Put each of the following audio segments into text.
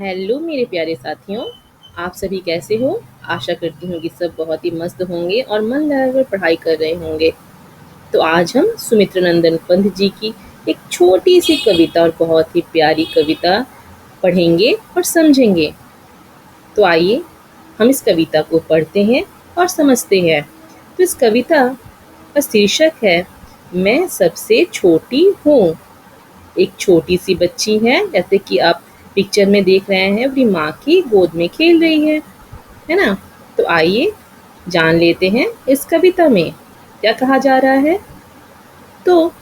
Hello मेरे प्यारे साथियों, आप सभी कैसे हो? आशा करती हूँ कि सब बहुत ही मस्त होंगे और मन लगाकर पढ़ाई कर रहे होंगे। तो आज हम सुमित्र नंदन पंत जी की एक छोटी सी कविता और बहुत ही प्यारी कविता पढ़ेंगे और समझेंगे। तो आइए हम इस कविता को पढ़ते हैं और समझते हैं। तो इस कविता का शीर्षक है मैं सबसे छोटी हूँ। एक छोटी सी बच्ची है, जैसे कि आप पिक्चर में देख रहे हैं, अपनी माँ की गोद में खेल रही है ना। तो आइए जान लेते हैं इस कविता में क्या कहा जा रहा है। तो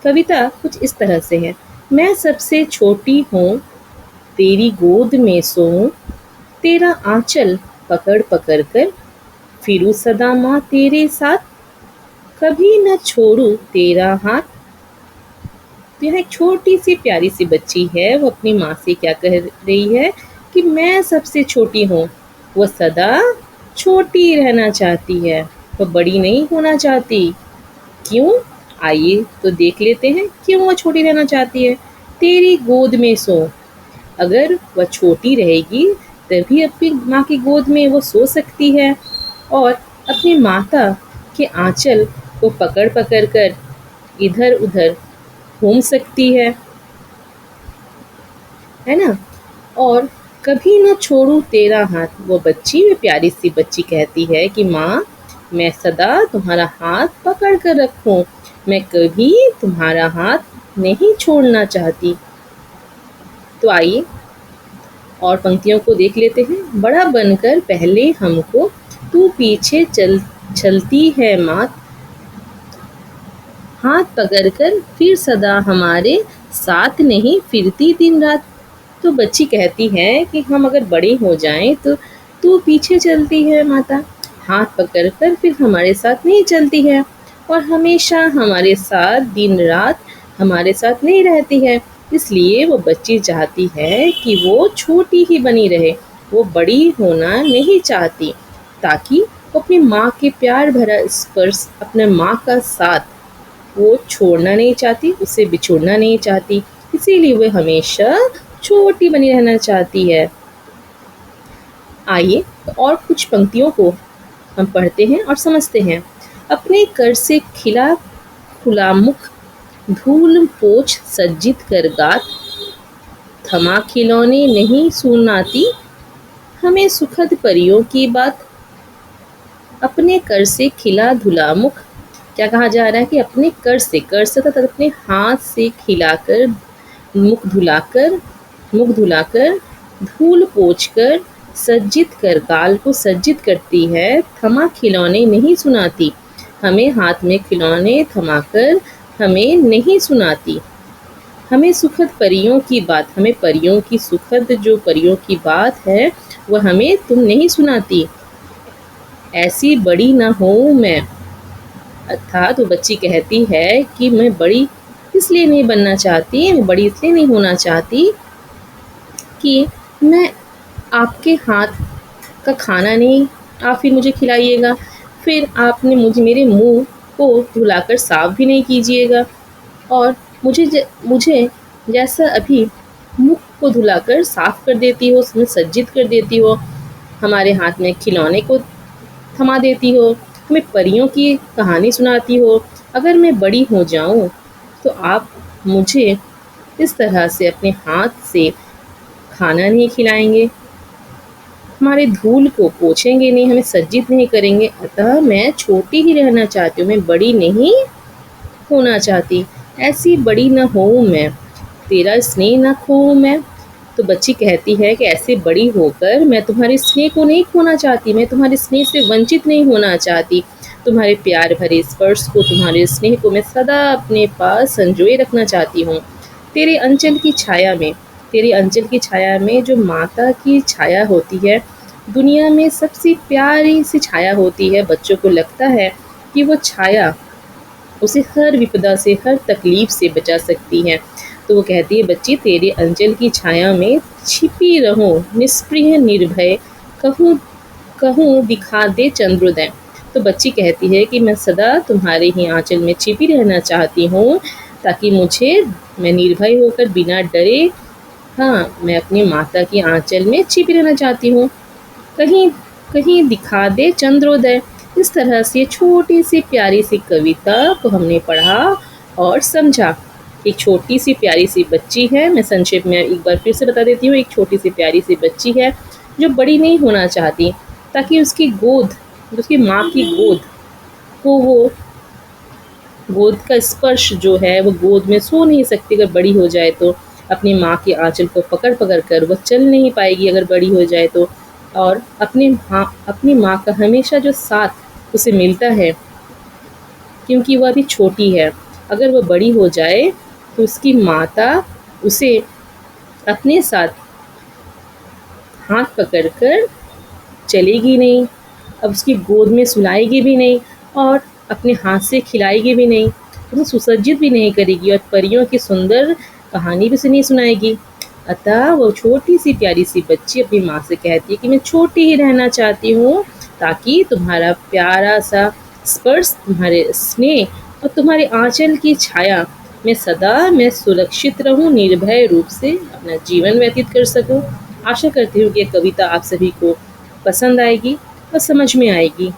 कविता कुछ इस तरह से है। मैं सबसे छोटी हूँ, तेरी गोद में सोऊं, तेरा आंचल पकड़ पकड़ कर फिरूं सदा माँ तेरे साथ, कभी न छोड़ू तेरा हाथ। तो यहाँ एक छोटी सी प्यारी सी बच्ची है, वो अपनी माँ से क्या कह रही है कि मैं सबसे छोटी हूँ। वो सदा छोटी रहना चाहती है, वो बड़ी नहीं होना चाहती। क्यों? आइए तो देख लेते हैं क्यों वो छोटी रहना चाहती है। तेरी गोद में सो, अगर वह छोटी रहेगी तभी अपनी माँ की गोद में वो सो सकती है और अपनी माता के आंचल को पकड़ पकड़ कर इधर उधर घूम सकती है ना। और कभी ना छोड़ू तेरा हाथ, वो बच्ची, वे प्यारी सी बच्ची कहती है कि माँ मैं सदा तुम्हारा हाथ पकड़ कर रखूं, मैं कभी तुम्हारा हाथ नहीं छोड़ना चाहती। तो आइए और पंक्तियों को देख लेते हैं। बड़ा बनकर पहले हमको तू पीछे चलती है माँ, हाथ पकड़कर फिर सदा हमारे साथ नहीं फिरती दिन रात। तो बच्ची कहती है कि हम अगर बड़े हो जाएं तो तू पीछे चलती है माता, हाथ पकड़कर फिर हमारे साथ नहीं चलती है और हमेशा हमारे साथ दिन रात हमारे साथ नहीं रहती है। इसलिए वो बच्ची चाहती है कि वो छोटी ही बनी रहे, वो बड़ी होना नहीं चाहती, ताकि वो अपनी माँ के प्यार भरा स्पर्श, अपने माँ का साथ वो छोड़ना नहीं चाहती, उससे बिछुड़ना नहीं चाहती। इसीलिए वो हमेशा छोटी बनी रहना चाहती है। आइए और कुछ पंक्तियों को हम पढ़ते हैं और समझते हैं। अपने कर से खिला खुला मुख, धूल पोछ सज्जित कर गात, थमा खिलौने नहीं सुनाती, हमें सुखद परियों की बात। अपने कर से खिला धुला मुख, क्या कहा जा रहा है कि अपने कर से तथा अपने हाथ से खिलाकर, मुख धुलाकर, धूल पोंछकर, सज्जित कर, गाल को सज्जित करती है। थमा खिलौने नहीं सुनाती, हमें हाथ में खिलौने थमाकर हमें नहीं सुनाती। हमें सुखद परियों की बात, हमें परियों की सुखद जो परियों की बात है वह हमें तुम नहीं सुनाती। ऐसी बड़ी ना हूँ मैं, अर्थात वो बच्ची कहती है कि मैं बड़ी इसलिए नहीं बनना चाहती, मैं बड़ी इसलिए नहीं होना चाहती कि मैं आपके हाथ का खाना नहीं आप फिर मुझे खिलाइएगा, फिर आपने मेरे मुंह को धुलाकर साफ भी नहीं कीजिएगा, और मुझे जैसा अभी मुख को धुलाकर साफ कर देती हो, उसमें सज्जित कर देती हो, हमारे हाथ में खिलौने को थमा देती हो, हमें परियों की कहानी सुनाती हो। अगर मैं बड़ी हो जाऊं तो आप मुझे इस तरह से अपने हाथ से खाना नहीं खिलाएंगे, हमारे धूल को पोछेंगे नहीं, हमें सज्जित नहीं करेंगे। अतः मैं छोटी ही रहना चाहती हूँ, मैं बड़ी नहीं होना चाहती। ऐसी बड़ी न होऊं मैं, तेरा स्नेह न खोऊं मैं। तो बच्ची कहती है कि ऐसे बड़ी होकर मैं तुम्हारे स्नेह को नहीं खोना चाहती, मैं तुम्हारे स्नेह से वंचित नहीं होना चाहती, तुम्हारे प्यार भरे स्पर्श को, तुम्हारे स्नेह को मैं सदा अपने पास संजोए रखना चाहती हूँ। तेरे अंचल की छाया में, तेरे अंचल की छाया में जो माता की छाया होती है, दुनिया में सबसे प्यारी सी छाया होती है। बच्चों को लगता है कि वो छाया उसे हर विपदा से, हर तकलीफ से बचा सकती है। तो वो कहती है, बच्ची तेरे अंचल की छाया में छिपी रहूं, निष्प्रिय निर्भय, कहूँ कहूँ दिखा दे चंद्रोदय। तो बच्ची कहती है कि मैं सदा तुम्हारे ही आंचल में छिपी रहना चाहती हूँ, ताकि मैं निर्भय होकर बिना डरे हाँ, मैं अपनी माता की आँचल में छिपी रहना चाहती हूँ। कहीं कहीं दिखा दे चंद्रोदय। इस तरह से छोटी सी प्यारी सी कविता को हमने पढ़ा और समझा। एक छोटी सी प्यारी सी बच्ची है, मैं संक्षेप में एक बार फिर से बता देती हूँ। एक छोटी सी प्यारी सी बच्ची है जो बड़ी नहीं होना चाहती, ताकि उसकी माँ की गोद को वो गोद का स्पर्श जो है वो गोद में सो नहीं सकती अगर बड़ी हो जाए तो। अपनी माँ के आँचल को पकड़ कर वो चल नहीं पाएगी अगर बड़ी हो जाए तो। और अपनी माँ का हमेशा जो साथ उसे मिलता है, क्योंकि वह अभी छोटी है। अगर वह बड़ी हो जाए तो उसकी माता उसे अपने साथ हाथ पकड़कर चलेगी नहीं, अब उसकी गोद में सुलाएगी भी नहीं और अपने हाथ से खिलाएगी भी नहीं, उसे सुसज्जित भी नहीं करेगी और परियों की सुंदर कहानी भी उसे नहीं सुनाएगी। अतः वो छोटी सी प्यारी सी बच्ची अपनी माँ से कहती है कि मैं छोटी ही रहना चाहती हूँ, ताकि तुम्हारा प्यारा सा स्पर्श, तुम्हारे स्नेह और तुम्हारे आंचल की छाया में सदा मैं सुरक्षित रहूं, निर्भय रूप से अपना जीवन व्यतीत कर सकूं। आशा करती हूँ कि ये कविता आप सभी को पसंद आएगी और समझ में आएगी।